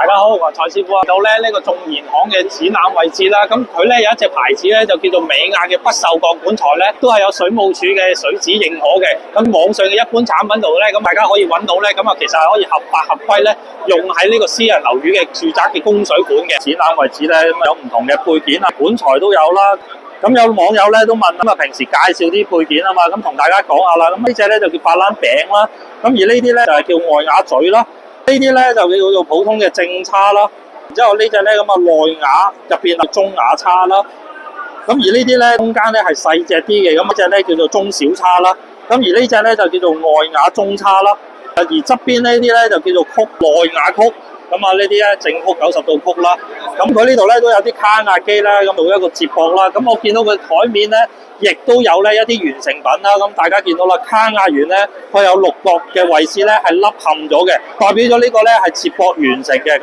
大家好，我係蔡師傅啊。到咧呢個眾賢行嘅展覽位置啦，咁佢咧有一隻牌子咧就叫做美亞嘅不鏽鋼管材咧，都係有水務署嘅水紙認可嘅。咁網上嘅一般產品度咧，咁大家可以揾到咧，咁啊其實係可以合法合規咧，用喺呢個私人樓宇嘅住宅嘅供水管嘅。展覽位置咧有唔同嘅配件啊，管材都有啦。咁有網友咧都問咁啊，平時介紹啲配件啊嘛，咁同大家講下啦。咁呢隻咧就叫法蘭餅啦，咁而呢啲咧就係叫外瓦嘴啦。呢啲咧就叫做普通嘅正叉啦，然之後呢隻咧咁啊內瓦入邊係中瓦叉啦，咁而呢啲咧中間咧係細隻啲嘅，咁呢隻咧叫做中小叉啦，咁而呢隻咧就叫做外瓦中叉啦，而側邊呢啲咧就叫做曲內瓦曲，咁啊呢啲咧正曲90度曲啦，咁佢呢度咧都有啲卡壓機啦，咁做一個接駁啦，咁我見到佢台面咧。亦都有咧一啲完成品啦，咁大家見到啦，卡壓完咧，佢有6角嘅位置咧係凹陷咗嘅，代表咗呢個咧係接駁完成嘅。